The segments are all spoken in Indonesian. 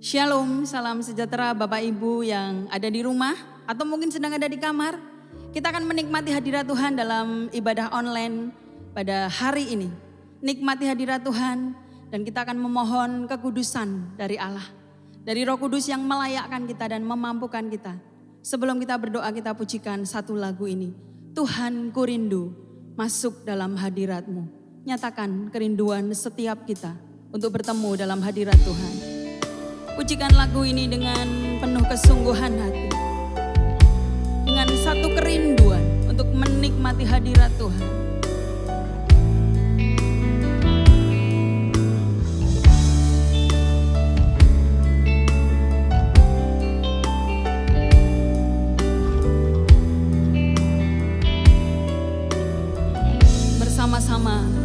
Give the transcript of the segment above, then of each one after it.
Shalom, salam sejahtera Bapak Ibu yang ada di rumah atau mungkin sedang ada di kamar. Kita akan menikmati hadirat Tuhan dalam ibadah online pada hari ini. Nikmati hadirat Tuhan dan kita akan memohon kekudusan dari Allah. Dari Roh Kudus yang melayakkan kita dan memampukan kita. Sebelum kita berdoa kita pujikan satu lagu ini. Tuhan ku rindu masuk dalam hadirat-Mu. Nyatakan kerinduan setiap kita untuk bertemu dalam hadirat Tuhan. Pujikan lagu ini dengan penuh kesungguhan hati. Dengan satu kerinduan untuk menikmati hadirat Tuhan. Bersama-sama.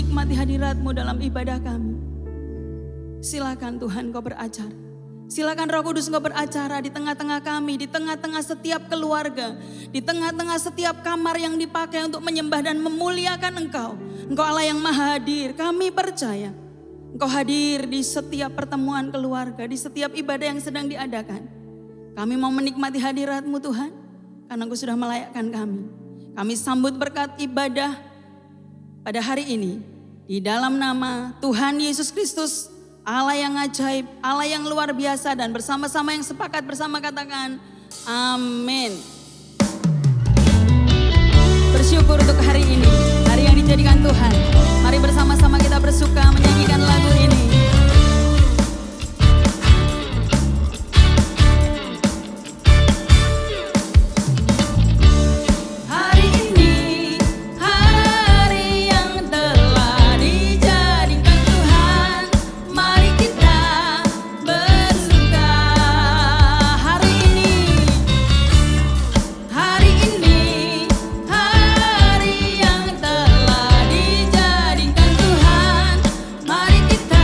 menikmati hadirat-Mu dalam ibadah kami. Silakan Tuhan Kau beracara. Silakan Roh Kudus Kau beracara di tengah-tengah kami, di tengah-tengah setiap keluarga, di tengah-tengah setiap kamar yang dipakai untuk menyembah dan memuliakan Engkau. Engkau Allah yang maha hadir, kami percaya Engkau hadir di setiap pertemuan keluarga, di setiap ibadah yang sedang diadakan. Kami mau menikmati hadirat-Mu Tuhan, karena Engkau sudah melayakkan kami. Kami sambut berkat ibadah pada hari ini, di dalam nama Tuhan Yesus Kristus, Allah yang ajaib, Allah yang luar biasa, dan bersama-sama yang sepakat bersama katakan amin. Bersyukur untuk hari ini, hari yang dijadikan Tuhan. Mari bersama-sama kita bersuka menyanyikan lagu ini. Kita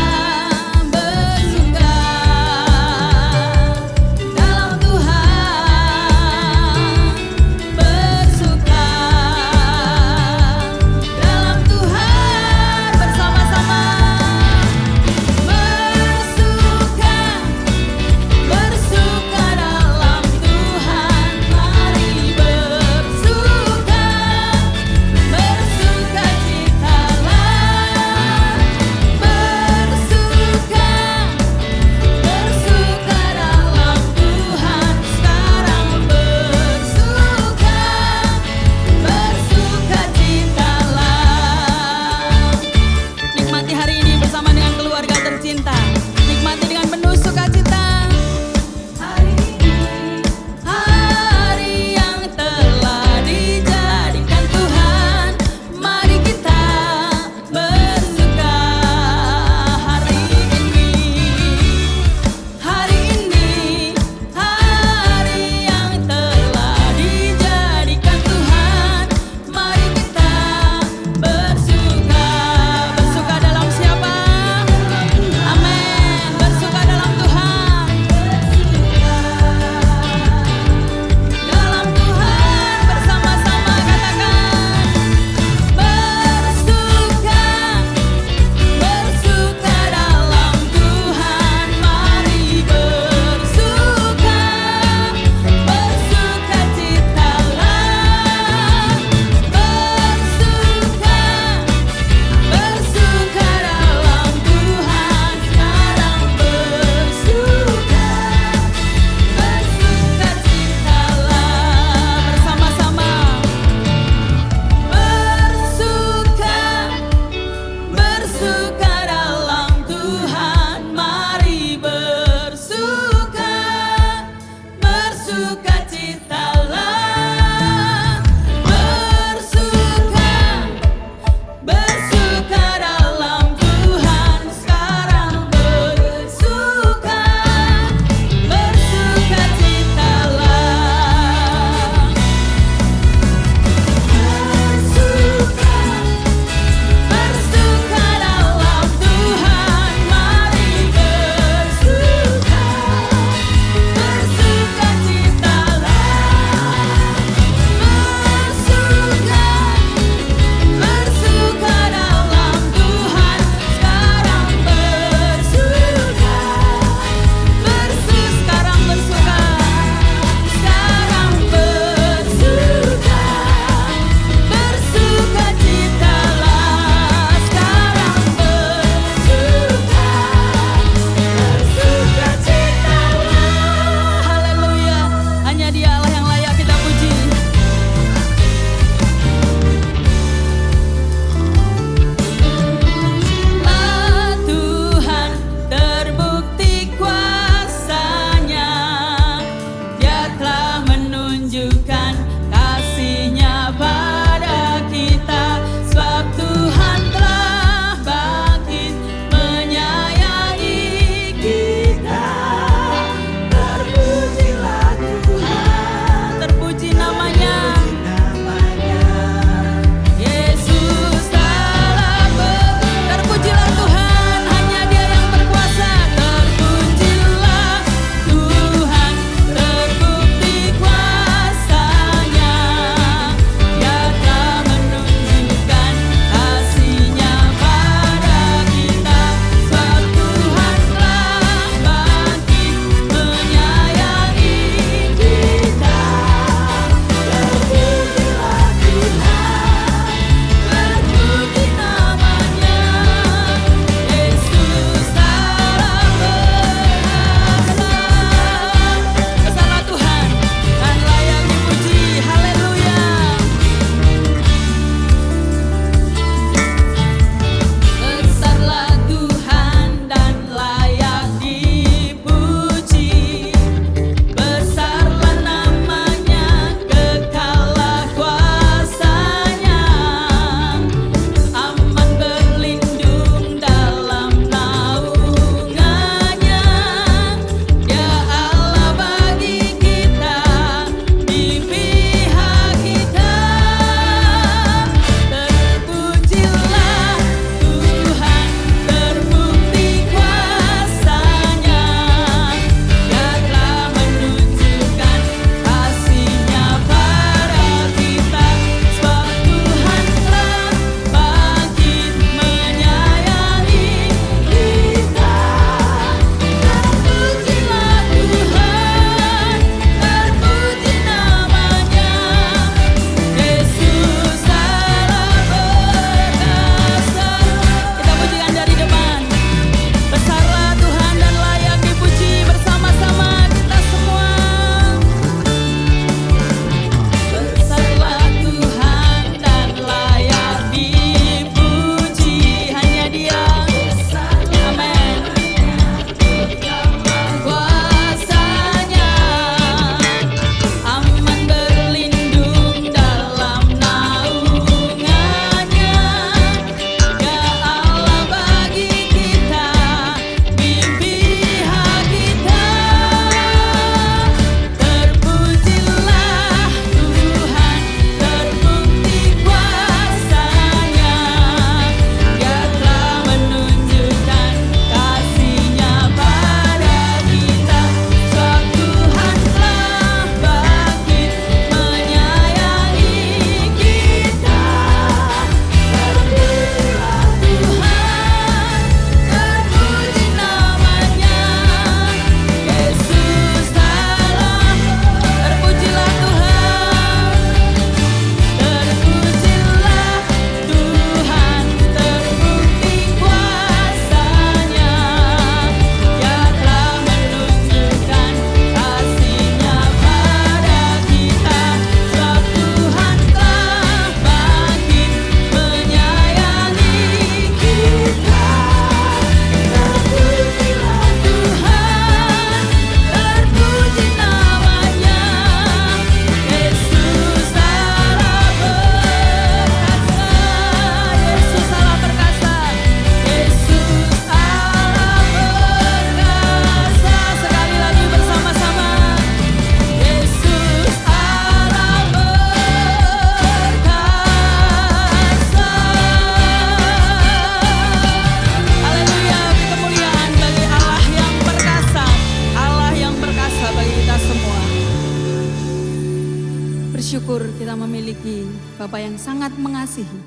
bersyukur kita memiliki Bapa yang sangat mengasihi,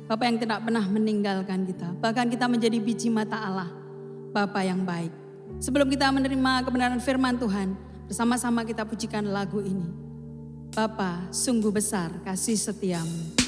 Bapa yang tidak pernah meninggalkan kita. Bahkan kita menjadi biji mata Allah, Bapa yang baik. Sebelum kita menerima kebenaran firman Tuhan, bersama-sama kita pujikan lagu ini. Bapa, sungguh besar kasih setiamu.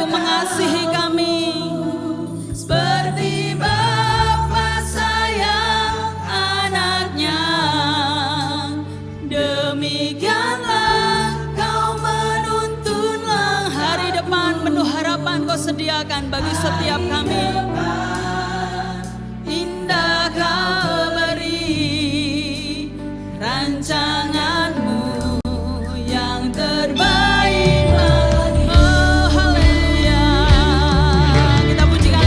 mengasihi kami seperti Bapa sayang anaknya. Demikianlah kau menuntunlah hari depan penuh harapan kau sediakan bagi setiap kami. Indah kau beri rancanganmu yang terbaik. Oh haleluya, kita pujikan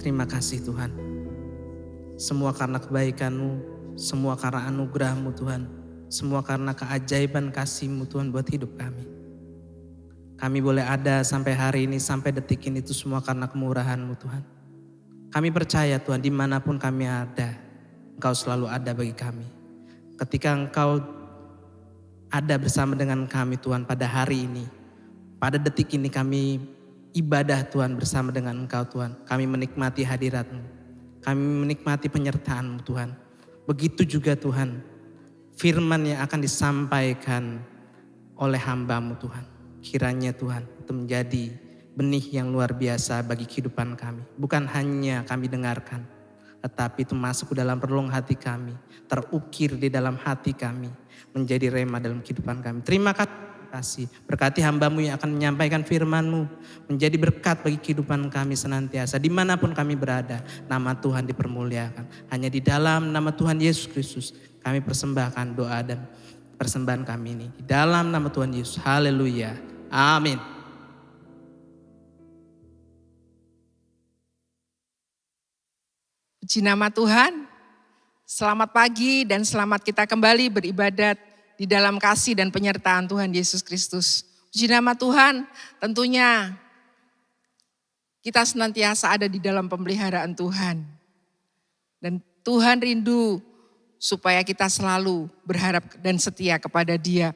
Terima kasih Tuhan. Semua karena kebaikan-Mu, semua karena anugerah-Mu Tuhan. Semua karena keajaiban kasih-Mu Tuhan buat hidup kami. Kami boleh ada sampai hari ini, sampai detik ini itu semua karena kemurahan-Mu Tuhan. Kami percaya Tuhan dimanapun kami ada, Engkau selalu ada bagi kami. Ketika Engkau ada bersama dengan kami Tuhan pada hari ini, pada detik ini kami ibadah Tuhan bersama dengan Engkau Tuhan. Kami menikmati hadirat-Mu, kami menikmati penyertaan-Mu Tuhan. Begitu juga Tuhan, firman yang akan disampaikan oleh hamba-Mu Tuhan. Kiranya Tuhan itu menjadi benih yang luar biasa bagi kehidupan kami. Bukan hanya kami dengarkan, tetapi itu masuk ke dalam relung hati kami, terukir di dalam hati kami, menjadi rema dalam kehidupan kami. Terima kasih, berkati hamba-Mu yang akan menyampaikan firman-Mu, menjadi berkat bagi kehidupan kami senantiasa. Dimanapun kami berada, nama Tuhan dipermuliakan. Hanya di dalam nama Tuhan Yesus Kristus kami persembahkan doa dan persembahan kami ini. Di dalam nama Tuhan Yesus, haleluya, amin. Puji nama Tuhan, selamat pagi dan selamat kita kembali beribadat di dalam kasih dan penyertaan Tuhan Yesus Kristus. Puji nama Tuhan, tentunya kita senantiasa ada di dalam pemeliharaan Tuhan. Dan Tuhan rindu supaya kita selalu berharap dan setia kepada Dia.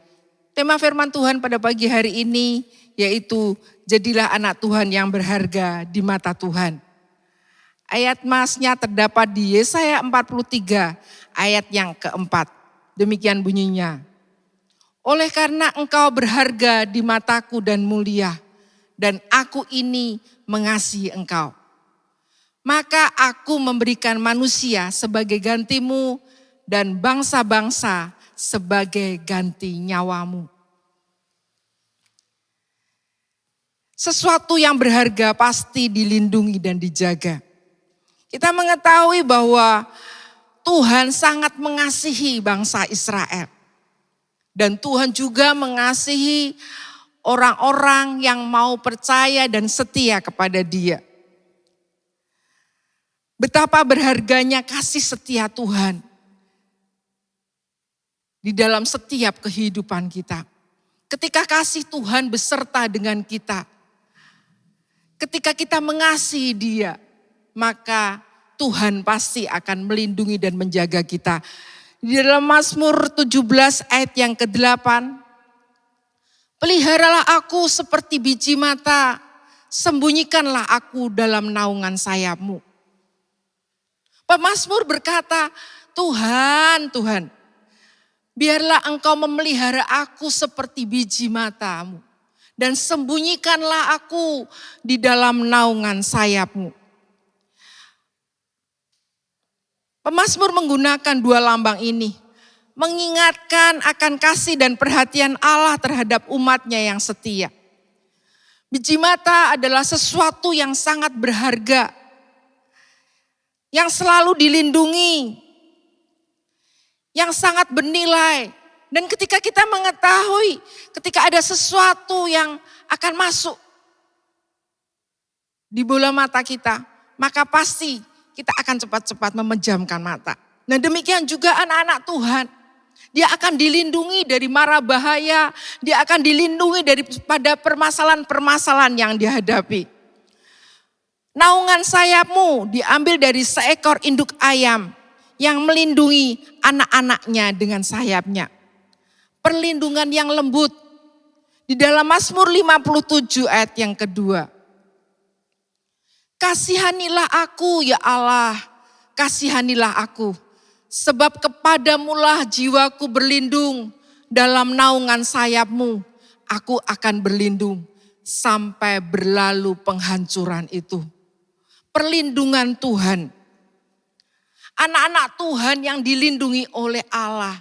Tema firman Tuhan pada pagi hari ini yaitu jadilah anak Tuhan yang berharga di mata Tuhan. Ayat masnya terdapat di Yesaya 43 ayat yang keempat. Demikian bunyinya. Oleh karena engkau berharga di mataku dan mulia, dan aku ini mengasihi engkau. Maka aku memberikan manusia sebagai gantimu dan bangsa-bangsa sebagai ganti nyawamu. Sesuatu yang berharga pasti dilindungi dan dijaga. Kita mengetahui bahwa Tuhan sangat mengasihi bangsa Israel. Dan Tuhan juga mengasihi orang-orang yang mau percaya dan setia kepada Dia. Betapa berharganya kasih setia Tuhan di dalam setiap kehidupan kita. Ketika kasih Tuhan beserta dengan kita, ketika kita mengasihi Dia, maka Tuhan pasti akan melindungi dan menjaga kita. Di dalam Mazmur 17 ayat yang ke-8, peliharalah aku seperti biji mata, sembunyikanlah aku dalam naungan sayap-Mu. Pemazmur berkata, Tuhan, Tuhan, biarlah Engkau memelihara aku seperti biji mata-Mu, dan sembunyikanlah aku di dalam naungan sayap-Mu. Pemazmur menggunakan dua lambang ini, mengingatkan akan kasih dan perhatian Allah terhadap umatnya yang setia. Biji mata adalah sesuatu yang sangat berharga, yang selalu dilindungi, yang sangat bernilai. Dan ketika kita mengetahui, ketika ada sesuatu yang akan masuk di bola mata kita, maka pasti kita akan cepat-cepat memejamkan mata. Nah demikian juga anak-anak Tuhan. Dia akan dilindungi dari mara bahaya. Dia akan dilindungi daripada permasalahan-permasalahan yang dihadapi. Naungan sayap-Mu diambil dari seekor induk ayam yang melindungi anak-anaknya dengan sayapnya. Perlindungan yang lembut. Di dalam Mazmur 57 ayat yang kedua. Kasihanilah aku ya Allah, kasihanilah aku. Sebab kepadamu-lah jiwaku berlindung, dalam naungan sayap-Mu aku akan berlindung sampai berlalu penghancuran itu. Perlindungan Tuhan. Anak-anak Tuhan yang dilindungi oleh Allah,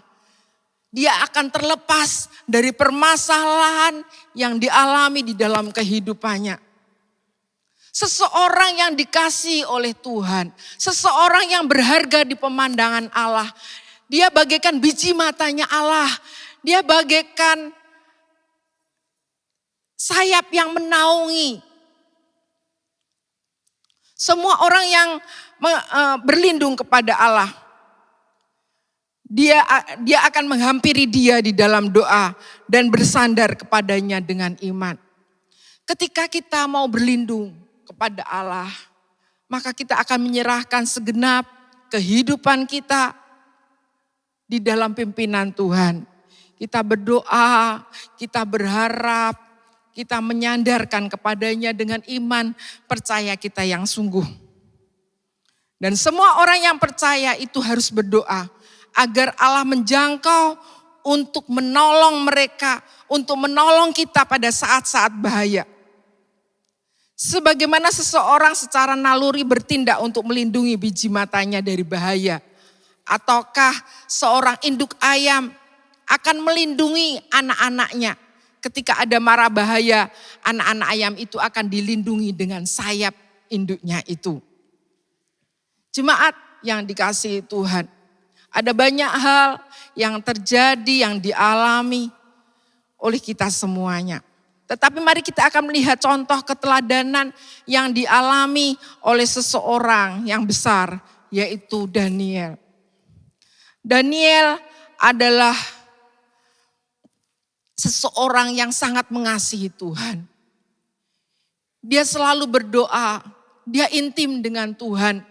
dia akan terlepas dari permasalahan yang dialami di dalam kehidupannya. Seseorang yang dikasihi oleh Tuhan, seseorang yang berharga di pemandangan Allah, dia bagaikan biji matanya Allah, dia bagaikan sayap yang menaungi. Semua orang yang berlindung kepada Allah, dia akan menghampiri dia di dalam doa dan bersandar kepadanya dengan iman. Ketika kita mau berlindung kepada Allah, maka kita akan menyerahkan segenap kehidupan kita di dalam pimpinan Tuhan. Kita berdoa, kita berharap, kita menyandarkan kepadanya dengan iman percaya kita yang sungguh. Dan semua orang yang percaya itu harus berdoa agar Allah menjangkau untuk menolong mereka, untuk menolong kita pada saat-saat bahaya. Sebagaimana seseorang secara naluri bertindak untuk melindungi biji matanya dari bahaya. Ataukah seorang induk ayam akan melindungi anak-anaknya. Ketika ada mara bahaya, anak-anak ayam itu akan dilindungi dengan sayap induknya itu. Jemaat yang dikasihi Tuhan, ada banyak hal yang terjadi, yang dialami oleh kita semuanya. Tetapi mari kita akan melihat contoh keteladanan yang dialami oleh seseorang yang besar, yaitu Daniel. Daniel adalah seseorang yang sangat mengasihi Tuhan. Dia selalu berdoa, dia intim dengan Tuhan.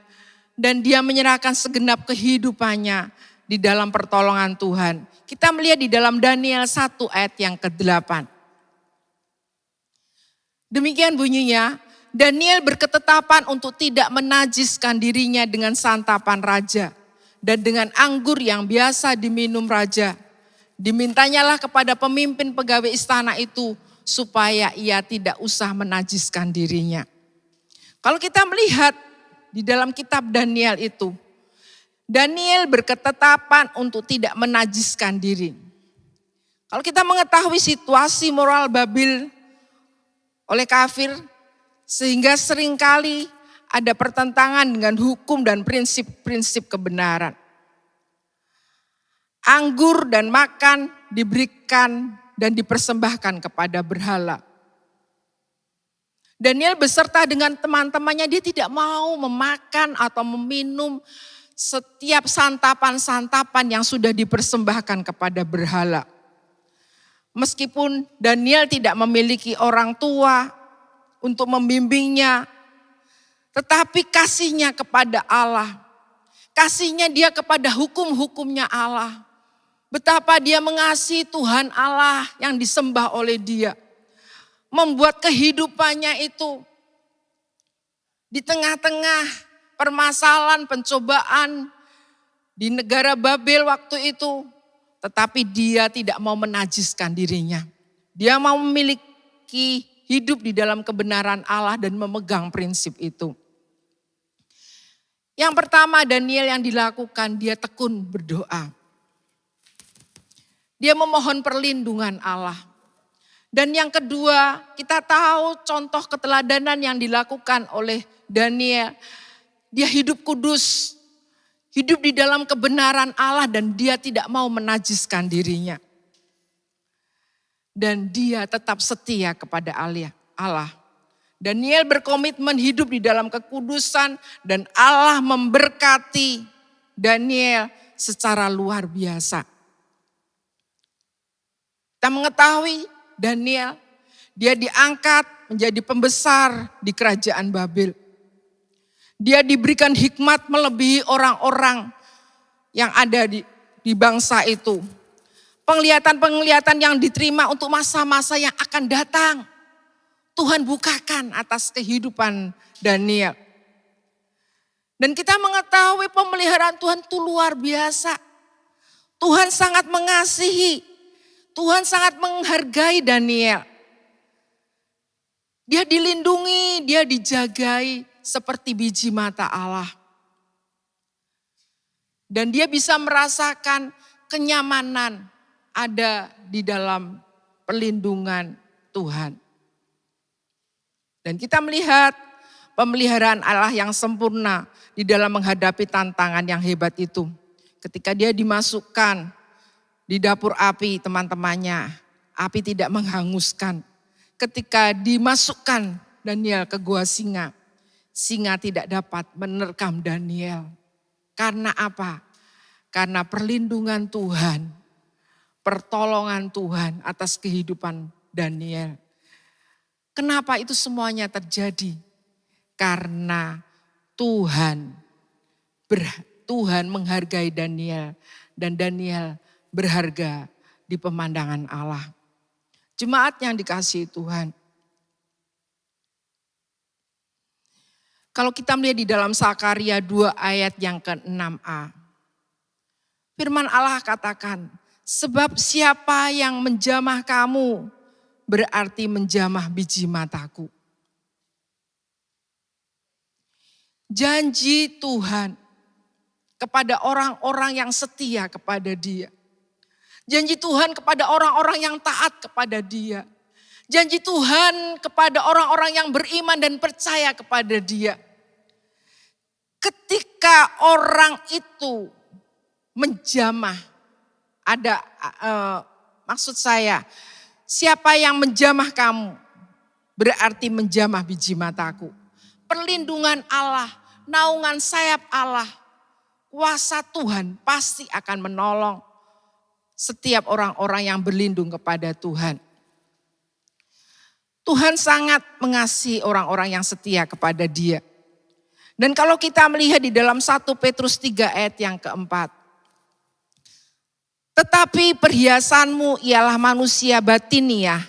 Dan dia menyerahkan segenap kehidupannya di dalam pertolongan Tuhan. Kita melihat di dalam Daniel 1 ayat yang ke-8. Demikian bunyinya, Daniel berketetapan untuk tidak menajiskan dirinya dengan santapan raja dan dengan anggur yang biasa diminum raja. Dimintanyalah kepada pemimpin pegawai istana itu supaya ia tidak usah menajiskan dirinya. Kalau kita melihat di dalam kitab Daniel itu, Daniel berketetapan untuk tidak menajiskan diri. Kalau kita mengetahui situasi moral Babil oleh kafir, sehingga seringkali ada pertentangan dengan hukum dan prinsip-prinsip kebenaran. Anggur dan makan diberikan dan dipersembahkan kepada berhala. Daniel beserta dengan teman-temannya, dia tidak mau memakan atau meminum setiap santapan-santapan yang sudah dipersembahkan kepada berhala. Meskipun Daniel tidak memiliki orang tua untuk membimbingnya, tetapi kasihnya kepada Allah, kasihnya dia kepada hukum-hukumnya Allah. Betapa dia mengasihi Tuhan Allah yang disembah oleh dia. Membuat kehidupannya itu di tengah-tengah permasalahan, pencobaan di negara Babel waktu itu. Tetapi dia tidak mau menajiskan dirinya. Dia mau memiliki hidup di dalam kebenaran Allah dan memegang prinsip itu. Yang pertama Daniel yang dilakukan, dia tekun berdoa. Dia memohon perlindungan Allah. Dan yang kedua, kita tahu contoh keteladanan yang dilakukan oleh Daniel. Dia hidup kudus, hidup di dalam kebenaran Allah dan dia tidak mau menajiskan dirinya. Dan dia tetap setia kepada Allah. Daniel berkomitmen hidup di dalam kekudusan dan Allah memberkati Daniel secara luar biasa. Kita mengetahui Daniel, dia diangkat menjadi pembesar di kerajaan Babel. Dia diberikan hikmat melebihi orang-orang yang ada di bangsa itu. Penglihatan-penglihatan yang diterima untuk masa-masa yang akan datang. Tuhan bukakan atas kehidupan Daniel. Dan kita mengetahui pemeliharaan Tuhan itu luar biasa. Tuhan sangat mengasihi. Tuhan sangat menghargai Daniel. Dia dilindungi, dia dijagai seperti biji mata Allah. Dan dia bisa merasakan kenyamanan ada di dalam perlindungan Tuhan. Dan kita melihat pemeliharaan Allah yang sempurna di dalam menghadapi tantangan yang hebat itu. Ketika dia dimasukkan di dapur api teman-temannya, api tidak menghanguskan. Ketika dimasukkan Daniel ke gua singa, singa tidak dapat menerkam Daniel. Karena apa? Karena perlindungan Tuhan, pertolongan Tuhan atas kehidupan Daniel. Kenapa itu semuanya terjadi? Karena Tuhan menghargai Daniel dan Daniel berharga di pemandangan Allah. Jemaat yang dikasihi Tuhan. Kalau kita melihat di dalam Sakaria 2 ayat yang ke-6a. Firman Allah katakan, sebab siapa yang menjamah kamu berarti menjamah biji mataku. Janji Tuhan kepada orang-orang yang setia kepada Dia. Janji Tuhan kepada orang-orang yang taat kepada Dia. Janji Tuhan kepada orang-orang yang beriman dan percaya kepada Dia. Ketika orang itu menjamah, maksud saya, siapa yang menjamah kamu berarti menjamah biji mataku. Perlindungan Allah, naungan sayap Allah, kuasa Tuhan pasti akan menolong setiap orang-orang yang berlindung kepada Tuhan. Tuhan sangat mengasihi orang-orang yang setia kepada Dia. Dan kalau kita melihat di dalam 1 Petrus 3 ayat yang keempat. Tetapi perhiasanmu ialah manusia batiniah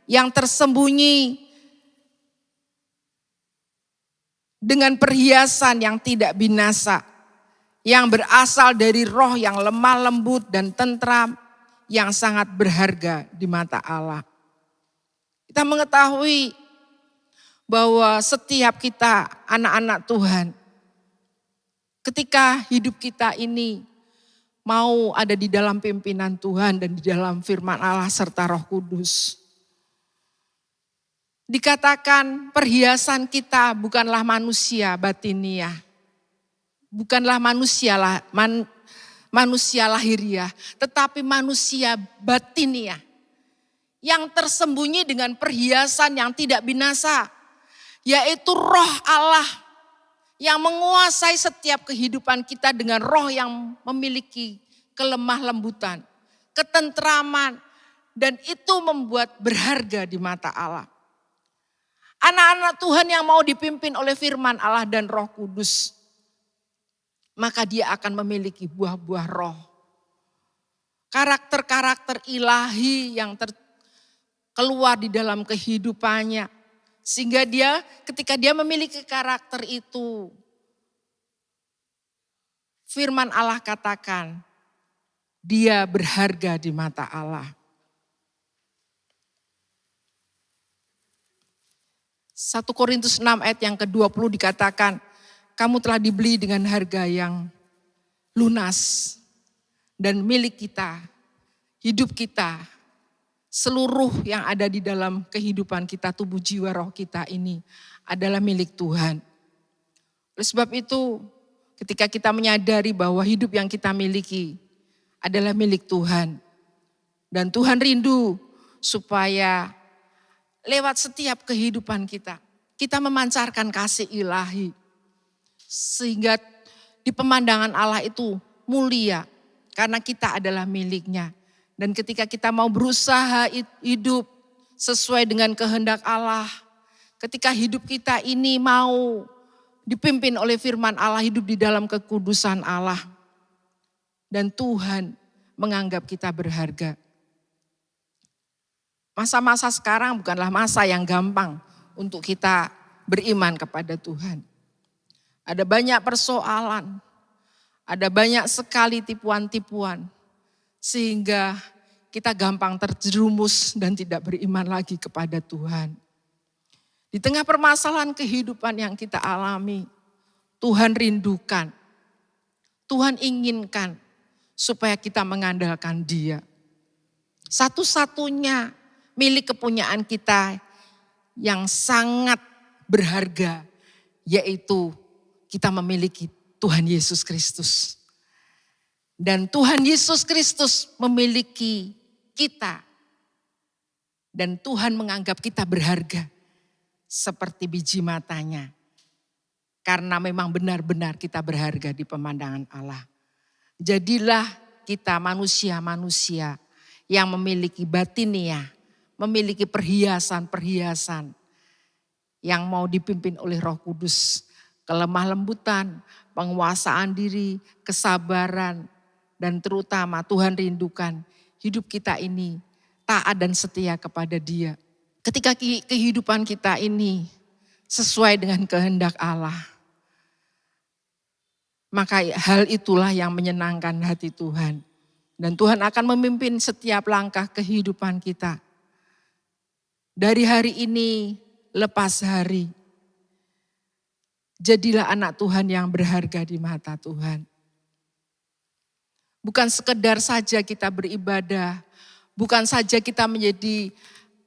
yang tersembunyi dengan perhiasan yang tidak binasa, yang berasal dari roh yang lemah lembut dan tentram, yang sangat berharga di mata Allah. Kita mengetahui bahwa setiap kita anak-anak Tuhan, ketika hidup kita ini mau ada di dalam pimpinan Tuhan dan di dalam firman Allah serta Roh Kudus. Dikatakan perhiasan kita bukanlah manusia batiniah. Bukanlah manusia lahiriah, tetapi manusia batiniah. Yang tersembunyi dengan perhiasan yang tidak binasa, yaitu roh Allah yang menguasai setiap kehidupan kita dengan roh yang memiliki kelemah lembutan, ketentraman, dan itu membuat berharga di mata Allah. Anak-anak Tuhan yang mau dipimpin oleh firman Allah dan Roh Kudus, maka dia akan memiliki buah-buah roh. Karakter-karakter ilahi yang keluar di dalam kehidupannya. Sehingga ketika dia memiliki karakter itu, firman Allah katakan, dia berharga di mata Allah. 1 Korintus 6 ayat yang ke-20 dikatakan, kamu telah dibeli dengan harga yang lunas dan milik kita, hidup kita, seluruh yang ada di dalam kehidupan kita, tubuh jiwa roh kita ini adalah milik Tuhan. Oleh sebab itu, ketika kita menyadari bahwa hidup yang kita miliki adalah milik Tuhan. Dan Tuhan rindu supaya lewat setiap kehidupan kita memancarkan kasih ilahi. Sehingga di pemandangan Allah itu mulia karena kita adalah miliknya. Dan ketika kita mau berusaha hidup sesuai dengan kehendak Allah, ketika hidup kita ini mau dipimpin oleh firman Allah, hidup di dalam kekudusan Allah, dan Tuhan menganggap kita berharga. Masa-masa sekarang bukanlah masa yang gampang untuk kita beriman kepada Tuhan. Ada banyak persoalan, ada banyak sekali tipuan-tipuan, sehingga kita gampang terjerumus dan tidak beriman lagi kepada Tuhan. Di tengah permasalahan kehidupan yang kita alami, Tuhan rindukan, Tuhan inginkan supaya kita mengandalkan Dia. Satu-satunya milik kepunyaan kita yang sangat berharga, yaitu kita memiliki Tuhan Yesus Kristus. Dan Tuhan Yesus Kristus memiliki kita. Dan Tuhan menganggap kita berharga seperti biji matanya. Karena memang benar-benar kita berharga di pemandangan Allah. Jadilah kita manusia-manusia yang memiliki batinia, memiliki perhiasan-perhiasan yang mau dipimpin oleh Roh Kudus. Kelemah lembutan, penguasaan diri, kesabaran, dan terutama Tuhan rindukan hidup kita ini taat dan setia kepada Dia. Ketika kehidupan kita ini sesuai dengan kehendak Allah, maka hal itulah yang menyenangkan hati Tuhan. Dan Tuhan akan memimpin setiap langkah kehidupan kita. Dari hari ini lepas hari, jadilah anak Tuhan yang berharga di mata Tuhan. Bukan sekedar saja kita beribadah, bukan saja kita menjadi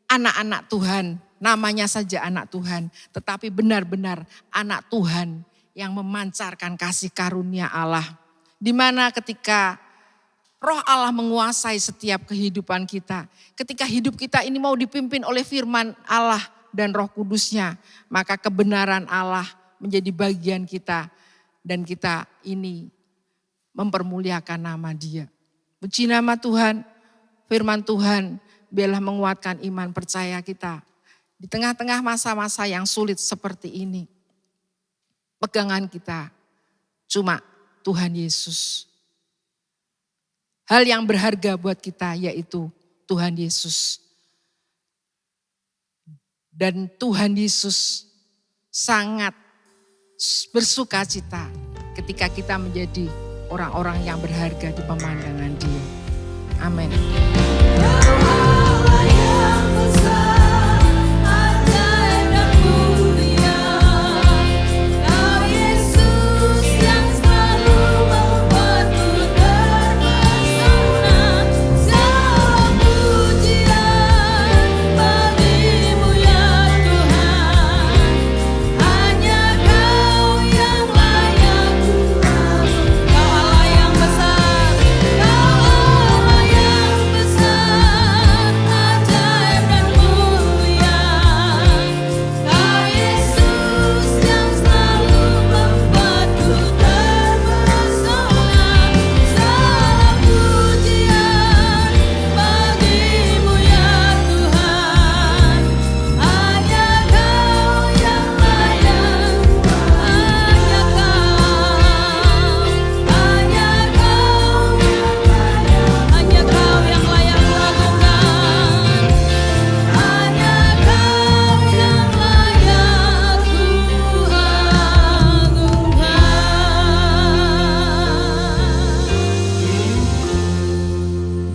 anak-anak Tuhan, namanya saja anak Tuhan, tetapi benar-benar anak Tuhan yang memancarkan kasih karunia Allah. Di mana ketika Roh Allah menguasai setiap kehidupan kita, ketika hidup kita ini mau dipimpin oleh firman Allah dan Roh Kudusnya, maka kebenaran Allah menjadi bagian kita dan kita ini mempermuliakan nama Dia. Puji nama Tuhan, firman Tuhan biarlah menguatkan iman percaya kita di tengah-tengah masa-masa yang sulit seperti ini. Pegangan kita cuma Tuhan Yesus. Hal yang berharga buat kita yaitu Tuhan Yesus. Dan Tuhan Yesus sangat bersuka cita ketika kita menjadi orang-orang yang berharga di pemandangan Dia. Amin.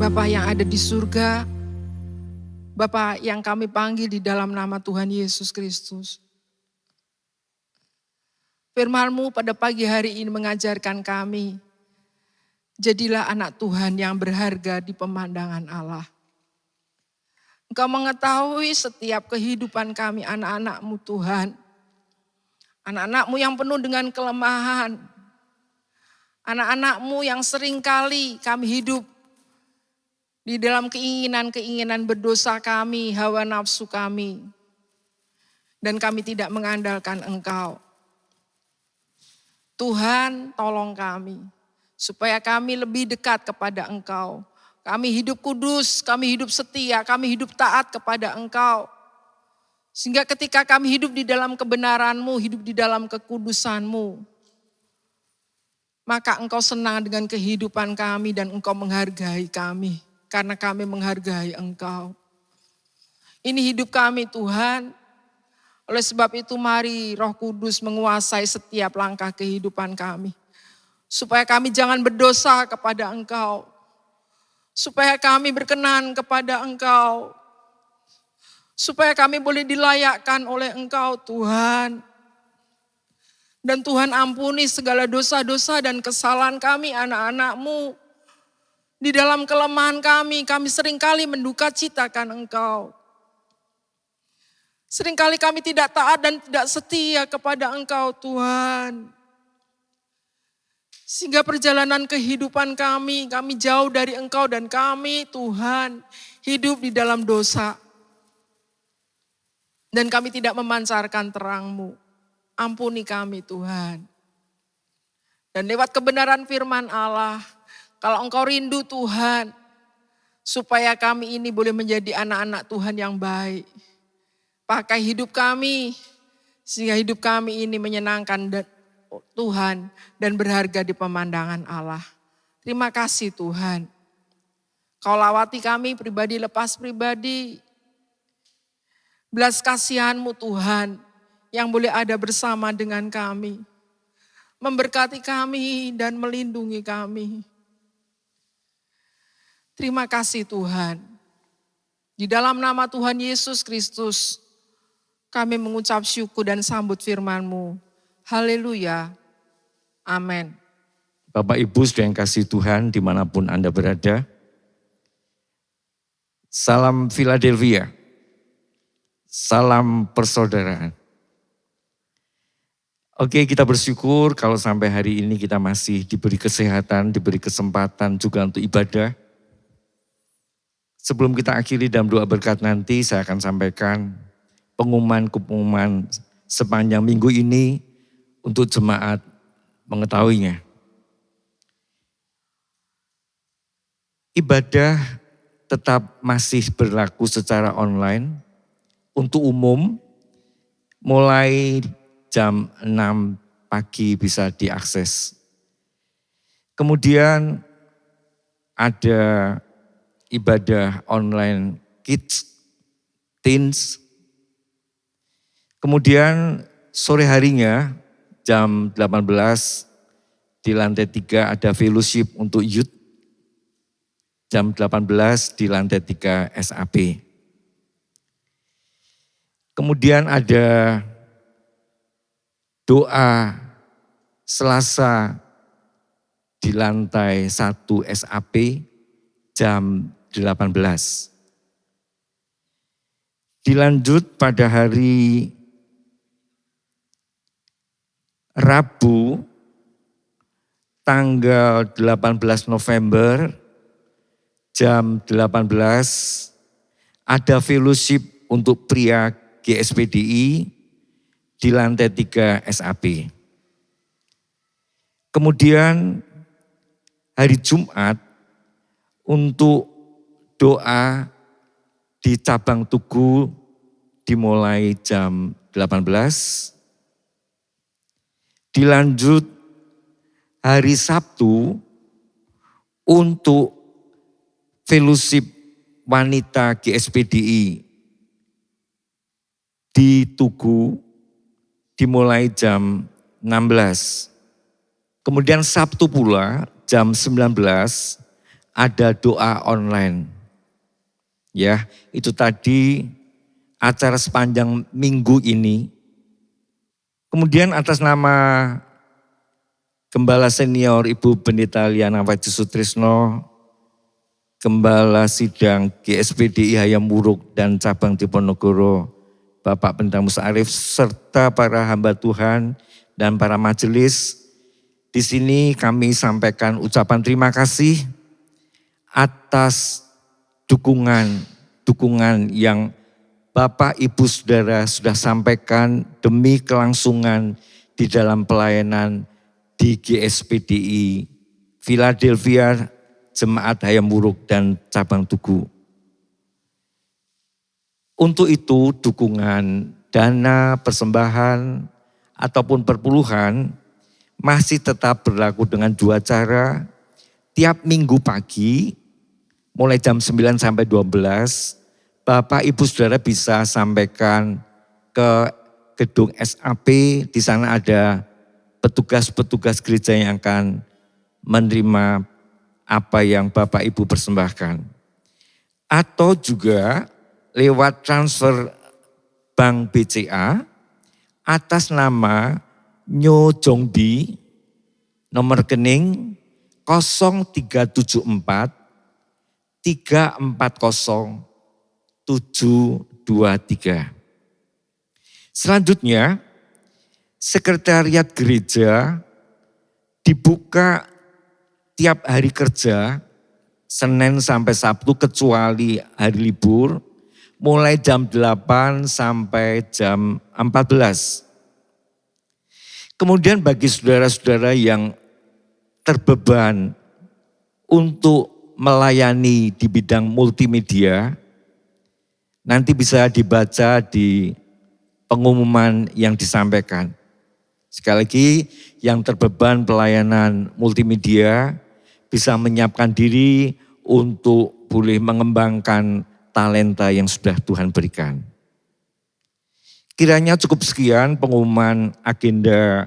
Bapa yang ada di surga, Bapa yang kami panggil di dalam nama Tuhan Yesus Kristus. Firman-Mu pada pagi hari ini mengajarkan kami, jadilah anak Tuhan yang berharga di pemandangan Allah. Engkau mengetahui setiap kehidupan kami anak-anak-Mu Tuhan. Anak-anak-Mu yang penuh dengan kelemahan. Anak-anak-Mu yang seringkali kami hidup di dalam keinginan-keinginan berdosa kami, hawa nafsu kami. Dan kami tidak mengandalkan Engkau. Tuhan tolong kami, supaya kami lebih dekat kepada Engkau. Kami hidup kudus, kami hidup setia, kami hidup taat kepada Engkau. Sehingga ketika kami hidup di dalam kebenaran-Mu, hidup di dalam kekudusan-Mu, maka Engkau senang dengan kehidupan kami dan Engkau menghargai kami. Karena kami menghargai Engkau. Ini hidup kami Tuhan. Oleh sebab itu mari Roh Kudus menguasai setiap langkah kehidupan kami. Supaya kami jangan berdosa kepada Engkau. Supaya kami berkenan kepada Engkau. Supaya kami boleh dilayakkan oleh Engkau Tuhan. Dan Tuhan ampuni segala dosa-dosa dan kesalahan kami anak-anak-Mu. Di dalam kelemahan kami seringkali menduka citakan Engkau. Seringkali kami tidak taat dan tidak setia kepada Engkau Tuhan. Sehingga perjalanan kehidupan kami jauh dari Engkau dan kami Tuhan hidup di dalam dosa. Dan kami tidak memancarkan terang-Mu. Ampuni kami Tuhan. Dan lewat kebenaran firman Allah, kalau Engkau rindu Tuhan, supaya kami ini boleh menjadi anak-anak Tuhan yang baik. Pakai hidup kami, sehingga hidup kami ini menyenangkan Tuhan dan berharga di pemandangan Allah. Terima kasih Tuhan. Kau lawati kami pribadi lepas pribadi. Belas kasihan-Mu Tuhan yang boleh ada bersama dengan kami. Memberkati kami dan melindungi kami. Terima kasih Tuhan. Di dalam nama Tuhan Yesus Kristus, kami mengucap syukur dan sambut firman-Mu. Haleluya. Amin. Bapak Ibu saudara yang kasih Tuhan dimanapun Anda berada. Salam Philadelphia. Salam persaudaraan. Oke, kita bersyukur kalau sampai hari ini kita masih diberi kesehatan, diberi kesempatan juga untuk ibadah. Sebelum kita akhiri dalam doa berkat nanti, saya akan sampaikan pengumuman sepanjang minggu ini untuk jemaat mengetahuinya. Ibadah tetap masih berlaku secara online untuk umum, mulai jam 6 pagi bisa diakses. Kemudian ada ibadah online kids, teens. Kemudian sore harinya jam 18 di lantai 3 ada fellowship untuk youth. Jam 18 di lantai 3 SAP. Kemudian ada doa Selasa di lantai 1 SAP jam 18. Dilanjut pada hari Rabu tanggal 18 November jam 18 ada fellowship untuk pria GSPDI di lantai 3 SAP. Kemudian hari Jumat untuk doa di cabang Tugu dimulai jam 18. Dilanjut hari Sabtu untuk fellowship wanita GSPDI di Tugu dimulai jam 16. Kemudian Sabtu pula jam 19 ada doa online. Ya, itu tadi acara sepanjang minggu ini. Kemudian atas nama Gembala Senior Ibu Pendeta Liana Waji Sutrisno, Gembala Sidang GSPDI Hayam Wuruk dan Cabang Diponegoro, Bapak Pendeta Musa Arif, serta para hamba Tuhan dan para majelis. Di sini kami sampaikan ucapan terima kasih atas dukungan yang Bapak Ibu Saudara sudah sampaikan demi kelangsungan di dalam pelayanan di GSPDI Philadelphia, Jemaat Hayam Wuruk dan Cabang Tugu. Untuk itu dukungan dana, persembahan, ataupun perpuluhan masih tetap berlaku dengan 2 cara. Tiap minggu pagi, mulai jam 9 sampai 12, Bapak Ibu Saudara bisa sampaikan ke gedung SAP, di sana ada petugas-petugas gereja yang akan menerima apa yang Bapak Ibu persembahkan. Atau juga lewat transfer Bank BCA atas nama Nyo Jongbi, nomor rekening 0374 340 723. Selanjutnya, sekretariat gereja dibuka tiap hari kerja, Senin sampai Sabtu kecuali hari libur, mulai jam 8 sampai jam 14. Kemudian bagi saudara-saudara yang terbeban untuk melayani di bidang multimedia, nanti bisa dibaca di pengumuman yang disampaikan. Sekali lagi, yang terbeban pelayanan multimedia bisa menyiapkan diri untuk boleh mengembangkan talenta yang sudah Tuhan berikan. Kiranya cukup sekian pengumuman agenda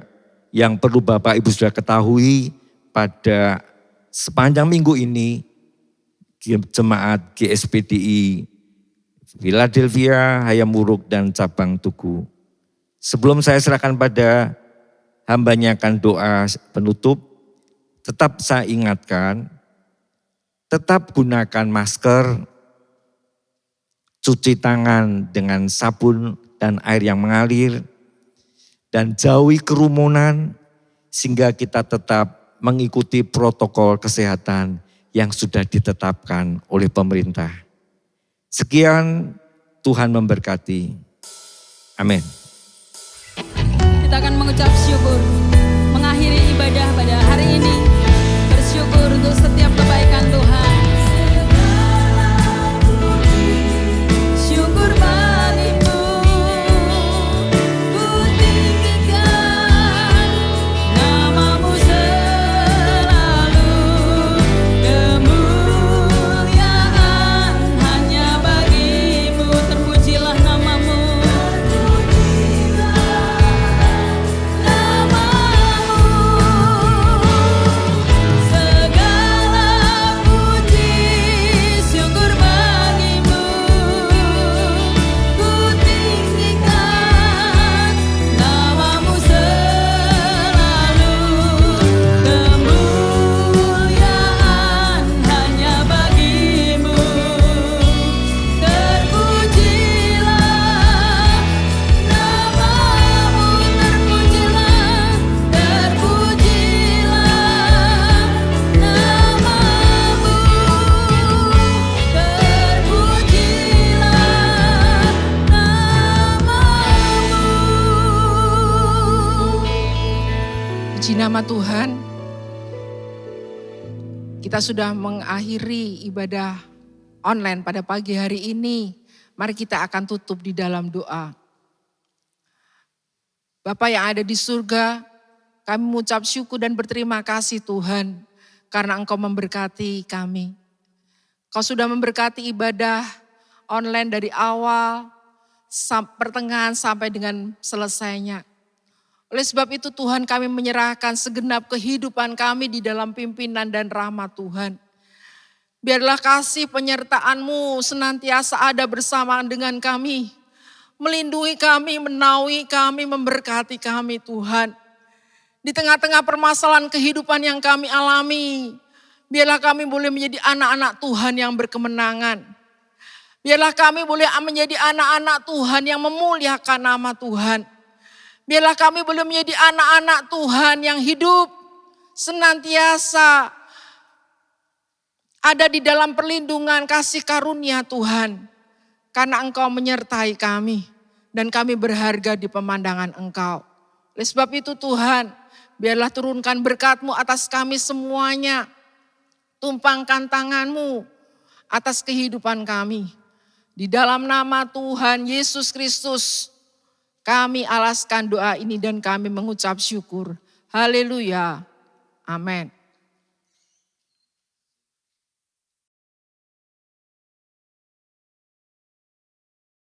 yang perlu Bapak Ibu sudah ketahui pada sepanjang minggu ini jemaat GSPDI Philadelphia, Hayamuruk, dan cabang Tugu. Sebelum saya serahkan pada hambanya akan doa penutup, tetap saya ingatkan, tetap gunakan masker, cuci tangan dengan sabun dan air yang mengalir, dan jauhi kerumunan sehingga kita tetap mengikuti protokol kesehatan yang sudah ditetapkan oleh pemerintah. Sekian, Tuhan memberkati. Amin. Kita akan mengucap syukur, mengakhiri ibadah pada hari ini. Bersyukur untuk setiap kebaikan Tuhan. Syukur bagimu, ku tinggikan namamu selalu. Kemuliaan hanya bagimu, terpujilah namamu. Segala puji syukur bagimu, ku tinggikan namamu selalu. Kemuliaan hanya bagimu, terpujilah namamu, terpujilah, terpujilah namamu, terpujilah namamu. Puji nama Tuhan, kita sudah mengakhiri ibadah online pada pagi hari ini. Mari kita akan tutup di dalam doa. Bapa yang ada di surga, kami mengucap syukur dan berterima kasih Tuhan, karena Engkau memberkati kami. Kau sudah memberkati ibadah online dari awal, pertengahan sampai dengan selesainya. Oleh sebab itu Tuhan, kami menyerahkan segenap kehidupan kami di dalam pimpinan dan rahmat Tuhan. Biarlah kasih penyertaan-Mu senantiasa ada bersama dengan kami. Melindungi kami, menaungi kami, memberkati kami Tuhan. Di tengah-tengah permasalahan kehidupan yang kami alami, biarlah kami boleh menjadi anak-anak Tuhan yang berkemenangan. Biarlah kami boleh menjadi anak-anak Tuhan yang memuliakan nama Tuhan. Biarlah kami boleh menjadi anak-anak Tuhan yang hidup senantiasa ada di dalam perlindungan kasih karunia Tuhan. Karena Engkau menyertai kami dan kami berharga di pemandangan Engkau. Oleh sebab itu Tuhan, biarlah turunkan berkat-Mu atas kami semuanya. Tumpangkan tangan-Mu atas kehidupan kami. Di dalam nama Tuhan Yesus Kristus, kami alaskan doa ini dan kami mengucap syukur. Haleluya. Amin.